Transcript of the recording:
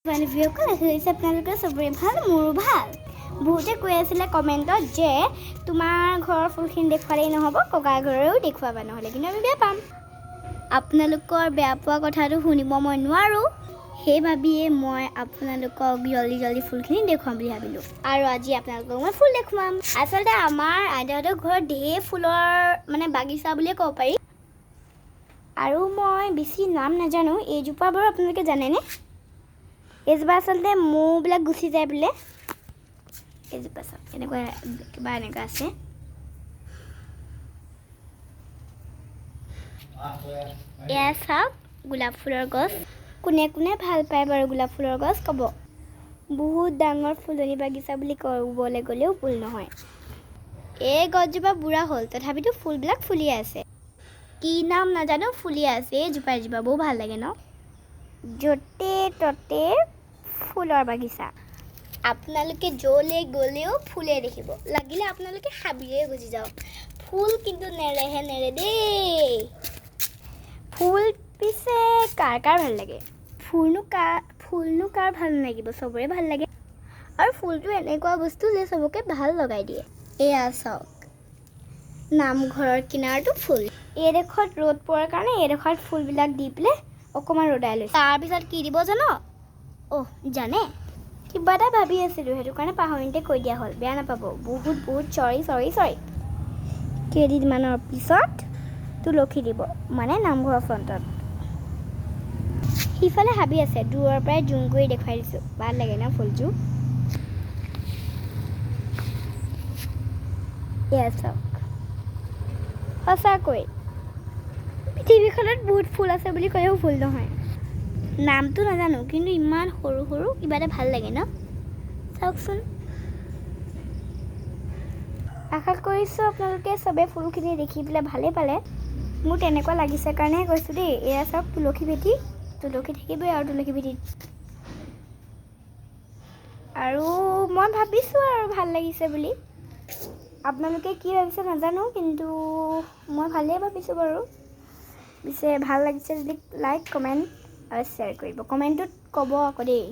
বান্ধৱীসকল হৈছে আপোনালোকৰ চবৰে ভাল মোৰো ভাল বহুতে কৈ আছিলে কমেণ্টত যে তোমাৰ ঘৰৰ ফুলখিনি দেখুৱালেই নহ'ব ককাৰ ঘৰেও দেখুৱাবা নহ'লে কিন্তু আমি বেয়া পাম আপোনালোকৰ বেয়া পোৱা কথাটো শুনিব মই নোৱাৰোঁ সেই ভাবিয়ে মই আপোনালোকক জলদি ফুলখিনি দেখুৱাম বুলি ভাবিলোঁ আৰু আজি আপোনালোকক মই ফুল দেখুৱাম আচলতে আমাৰ আইতাহঁতৰ ঘৰত ঢেৰ ফুলৰ মানে বাগিচা বুলিয়ে ক'ব পাৰি আৰু মই বেছি নাম নাজানো এইজোপা বাৰু আপোনালোকে জানেনে এইজোপা আচলতে মৌবিলাক গুচি যায় বোলে এইজোপা চাওক এনেকুৱা কিবা এনেকুৱা আছে এয়া চাওক গোলাপ ফুলৰ গছ কোনে কোনে ভাল পায় বাৰু গোলাপ ফুলৰ গছ ক'ব বহুত ডাঙৰ ফুলনি বাগিচা বুলি ক'বলৈ গ'লেও ভুল নহয় এই গছজোপা বুঢ়া হ'ল তথাপিতো ফুলবিলাক ফুলিয়ে আছে কি নাম নাজানো ফুলি আছে এইজোপা বহুত ভাল লাগে ন য'তে ত'তে ফুলৰ বাগিচা আপোনালোকে য'লৈ গ'লেও ফুলে দেখিব লাগিলে আপোনালোকে হাবিয়ে গুচি যাওক ফুল কিন্তু নেৰে দেই ফুল পিছে কাৰ ভাল লাগে ফুলনো কাৰ ভাল নালাগিব চবৰে ভাল লাগে আৰু ফুলটো এনেকুৱা বস্তু যে চবকে ভাল লগাই দিয়ে এয়া চাওক নামঘৰৰ কিনাৰটো ফুল এইডোখৰত ৰ'দ পৰাৰ কাৰণে এইডোখৰত ফুলবিলাক দি পেলাই অকণমান ৰ'দাই লৈছে তাৰপিছত কি দিব জানো জানে কিবা এটা ভাবি আছিলোঁ সেইটো কাৰণে পাহৰিতে কৈ দিয়া হ'ল বেয়া নাপাব বহুত চৰি কেইদিনমানৰ পিছত তুলসী দিব মানে নামঘৰৰ ফ্ৰণ্টত সিফালে হাবি আছে দূৰৰ পৰাই জুম কৰি দেখুৱাই দিছোঁ ভাল লাগে ন ফুলযোৰ এয়া চাওক সঁচাকৈ পৃথিৱীখনত বহুত ফুল আছে বুলি ক'লেও ভুল নহয় নামটো নাজানো কিন্তু ইমান সৰু কিবা এটা ভাল লাগে ন চাওকচোন আশা কৰিছোঁ আপোনালোকে চবে ফুলখিনি দেখি পেলাই ভালেই পালে মোৰ তেনেকুৱা লাগিছে কাৰণেহে কৈছোঁ দেই এয়া চাওক তুলসী থাকিবই আৰু তুলসী ভেটিত আৰু মই ভাবিছোঁ আৰু ভাল লাগিছে বুলি আপোনালোকে কি ভাবিছে নাজানো কিন্তু মই ভালেই ভাবিছোঁ বাৰু পিছে ভাল লাগিছে যদি লাইক কমেণ্ট আৰু শ্বেয়াৰ কৰিব কমেণ্টত ক'ব আকৌ দেই